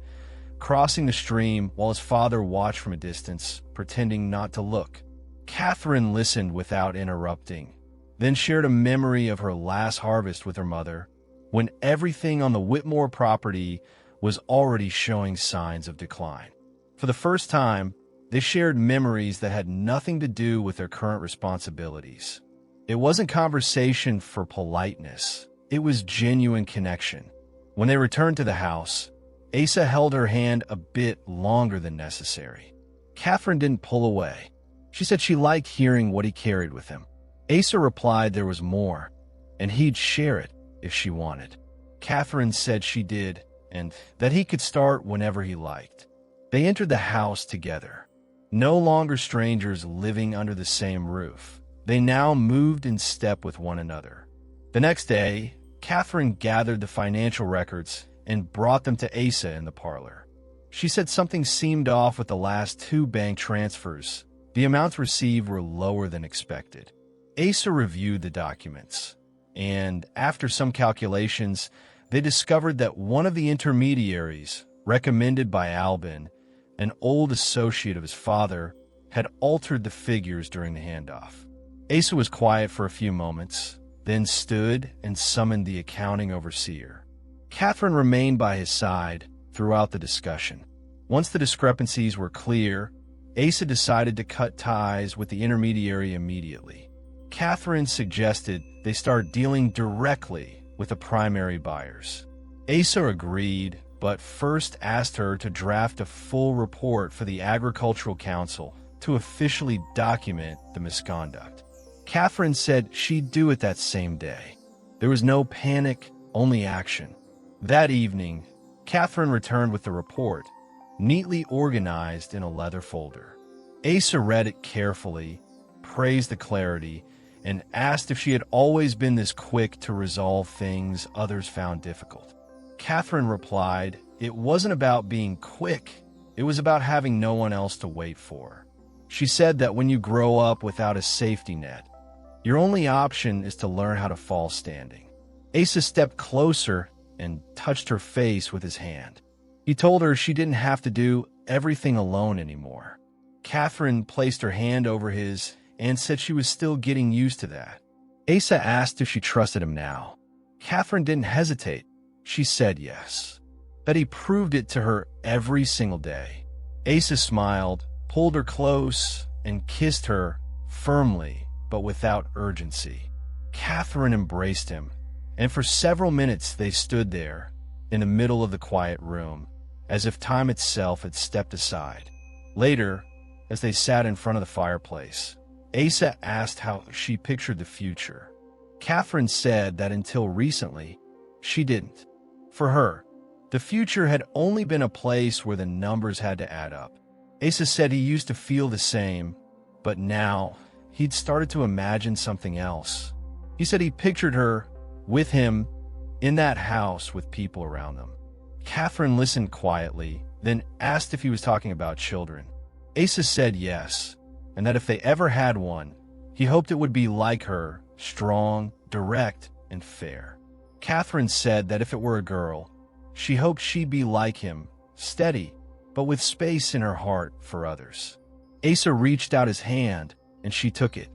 crossing the stream while his father watched from a distance, pretending not to look. Catherine listened without interrupting, then shared a memory of her last harvest with her mother, when everything on the Whitmore property was already showing signs of decline. For the first time, they shared memories that had nothing to do with their current responsibilities. It wasn't conversation for politeness. It was genuine connection. When they returned to the house, Asa held her hand a bit longer than necessary. Catherine didn't pull away. She said she liked hearing what he carried with him. Asa replied there was more, and he'd share it if she wanted. Catherine said she did, and that he could start whenever he liked. They entered the house together. No longer strangers living under the same roof. They now moved in step with one another. The next day, Catherine gathered the financial records and brought them to Asa in the parlor. She said something seemed off with the last 2 bank transfers. The amounts received were lower than expected. Asa reviewed the documents, and after some calculations, they discovered that one of the intermediaries, recommended by Albin, an old associate of his father, had altered the figures during the handoff. Asa was quiet for a few moments, then stood and summoned the accounting overseer. Catherine remained by his side throughout the discussion. Once the discrepancies were clear, Asa decided to cut ties with the intermediary immediately. Catherine suggested they start dealing directly with the primary buyers. Asa agreed, but first asked her to draft a full report for the Agricultural Council to officially document the misconduct. Catherine said she'd do it that same day. There was no panic, only action. That evening, Catherine returned with the report, neatly organized in a leather folder. Asa read it carefully, praised the clarity, and asked if she had always been this quick to resolve things others found difficult. Catherine replied, it wasn't about being quick, it was about having no one else to wait for. She said that when you grow up without a safety net, your only option is to learn how to fall standing. Asa stepped closer and touched her face with his hand. He told her she didn't have to do everything alone anymore. Catherine placed her hand over his and said she was still getting used to that. Asa asked if she trusted him now. Catherine didn't hesitate. She said yes, that he proved it to her every single day. Asa smiled, pulled her close, and kissed her firmly but without urgency. Catherine embraced him, and for several minutes they stood there in the middle of the quiet room, as if time itself had stepped aside. Later, as they sat in front of the fireplace, Asa asked how she pictured the future. Catherine said that until recently, she didn't. For her, the future had only been a place where the numbers had to add up. Asa said he used to feel the same, but now he'd started to imagine something else. He said he pictured her with him in that house with people around them. Catherine listened quietly, then asked if he was talking about children. Asa said yes, and that if they ever had one, he hoped it would be like her, strong, direct, and fair. Catherine said that if it were a girl, she hoped she'd be like him, steady, but with space in her heart for others. Asa reached out his hand, and she took it.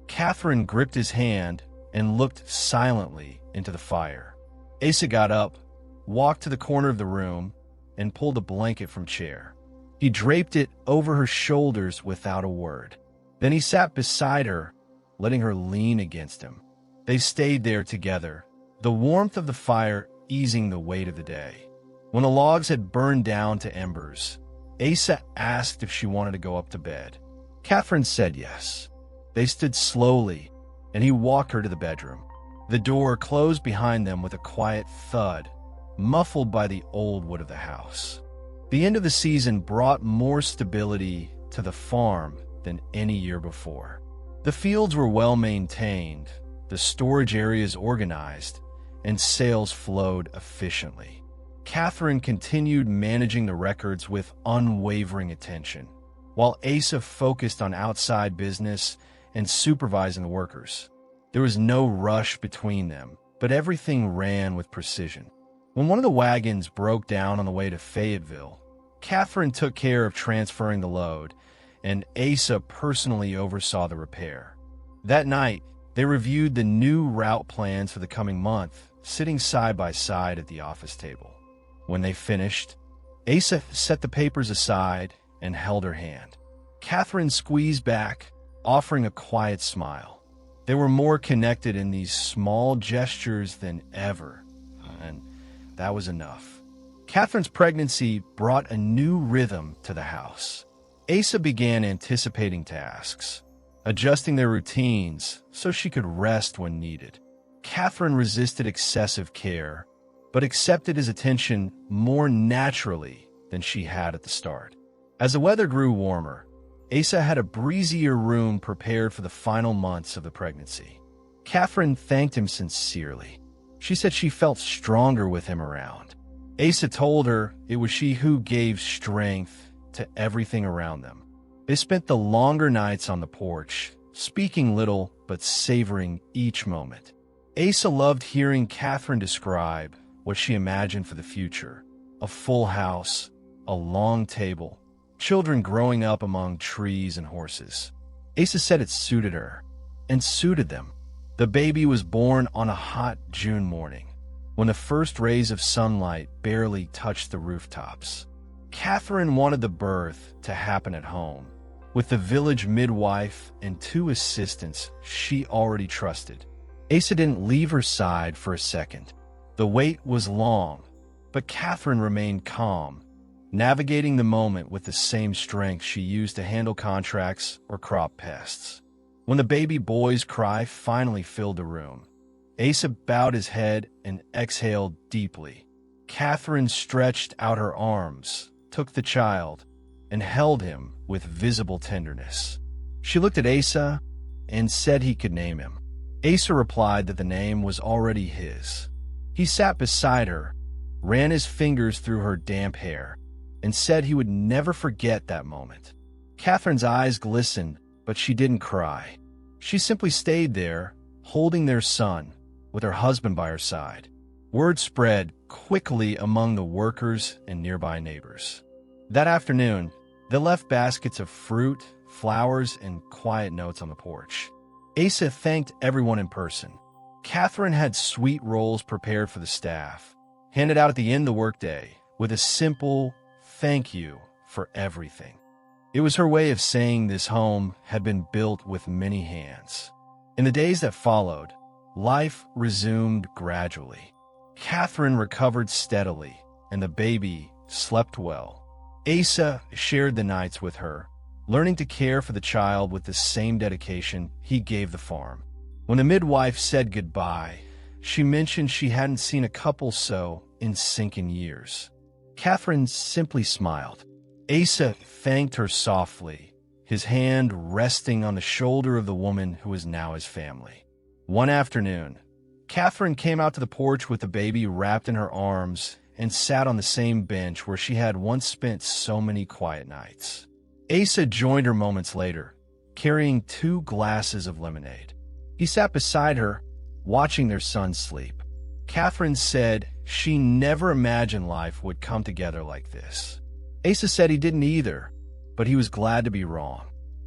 Catherine gripped his hand and looked silently into the fire. Asa got up, walked to the corner of the room, and pulled a blanket from a chair. He draped it over her shoulders without a word. Then he sat beside her, letting her lean against him. They stayed there together, the warmth of the fire easing the weight of the day. When the logs had burned down to embers, Asa asked if she wanted to go up to bed. Catherine said yes. They stood slowly, and he walked her to the bedroom. The door closed behind them with a quiet thud, muffled by the old wood of the house. The end of the season brought more stability to the farm than any year before. The fields were well maintained, the storage areas organized, and sales flowed efficiently. Catherine continued managing the records with unwavering attention, while Asa focused on outside business and supervising the workers. There was no rush between them, but everything ran with precision. When one of the wagons broke down on the way to Fayetteville, Catherine took care of transferring the load, and Asa personally oversaw the repair. That night, they reviewed the new route plans for the coming month, sitting side by side at the office table. When they finished, Asa set the papers aside and held her hand. Catherine squeezed back, offering a quiet smile. They were more connected in these small gestures than ever, and that was enough. Catherine's pregnancy brought a new rhythm to the house. Asa began anticipating tasks, adjusting their routines so she could rest when needed. Catherine resisted excessive care, but accepted his attention more naturally than she had at the start. As the weather grew warmer, Asa had a breezier room prepared for the final months of the pregnancy. Catherine thanked him sincerely. She said she felt stronger with him around. Asa told her it was she who gave strength to everything around them. They spent the longer nights on the porch, speaking little but savoring each moment. Asa loved hearing Catherine describe what she imagined for the future: a full house, a long table, children growing up among trees and horses. Asa said it suited her, and suited them. The baby was born on a hot June morning, when the first rays of sunlight barely touched the rooftops. Catherine wanted the birth to happen at home, with the village midwife and 2 assistants she already trusted. Asa didn't leave her side for a second. The wait was long, but Catherine remained calm, navigating the moment with the same strength she used to handle contracts or crop pests. When the baby boy's cry finally filled the room, Asa bowed his head and exhaled deeply. Catherine stretched out her arms, took the child, and held him with visible tenderness. She looked at Asa and said he could name him. Asa replied that the name was already his. He sat beside her, ran his fingers through her damp hair, and said he would never forget that moment. Catherine's eyes glistened, but she didn't cry. She simply stayed there, holding their son, with her husband by her side. Word spread quickly among the workers and nearby neighbors. That afternoon, they left baskets of fruit, flowers, and quiet notes on the porch. Asa thanked everyone in person. Catherine had sweet rolls prepared for the staff, handed out at the end of the workday, with a simple thank you for everything. It was her way of saying this home had been built with many hands. In the days that followed, life resumed gradually. Catherine recovered steadily, and the baby slept well. Asa shared the nights with her, learning to care for the child with the same dedication he gave the farm. When the midwife said goodbye, she mentioned she hadn't seen a couple so in sync in years. Catherine simply smiled. Asa thanked her softly, his hand resting on the shoulder of the woman who was now his family. One afternoon, Catherine came out to the porch with the baby wrapped in her arms and sat on the same bench where she had once spent so many quiet nights. Asa joined her moments later, carrying 2 glasses of lemonade. He sat beside her, watching their son sleep. Catherine said she never imagined life would come together like this. Asa said he didn't either, but he was glad to be wrong.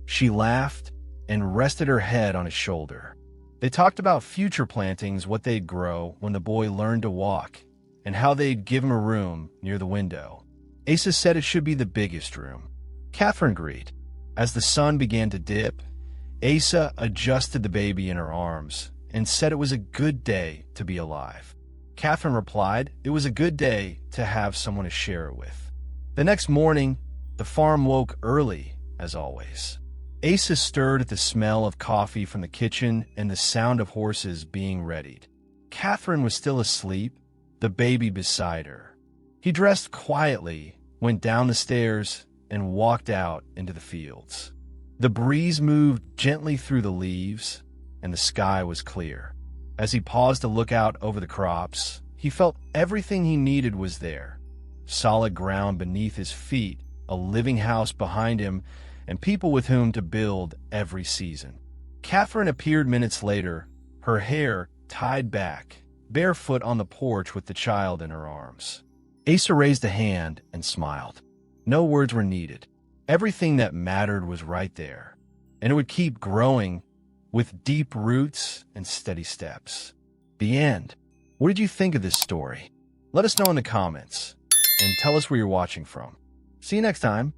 She laughed and rested her head on his shoulder. They talked about future plantings, what they'd grow when the boy learned to walk, and how they'd give him a room near the window. Asa said it should be the biggest room. Catherine agreed. As the sun began to dip, Asa adjusted the baby in her arms and said it was a good day to be alive. Catherine replied it was a good day to have someone to share it with. The next morning, the farm woke early, as always. Asa stirred at the smell of coffee from the kitchen and the sound of horses being readied. Catherine was still asleep, the baby beside her. He dressed quietly, went down the stairs, and walked out into the fields. The breeze moved gently through the leaves, and the sky was clear. As he paused to look out over the crops, he felt everything he needed was there. Solid ground beneath his feet, a living house behind him, and people with whom to build every season. Catherine appeared minutes later, her hair tied back, barefoot on the porch with the child in her arms. Asa raised a hand and smiled. No words were needed. Everything that mattered was right there, and it would keep growing with deep roots and steady steps. The end. What did you think of this story? Let us know in the comments, and tell us where you're watching from. See you next time.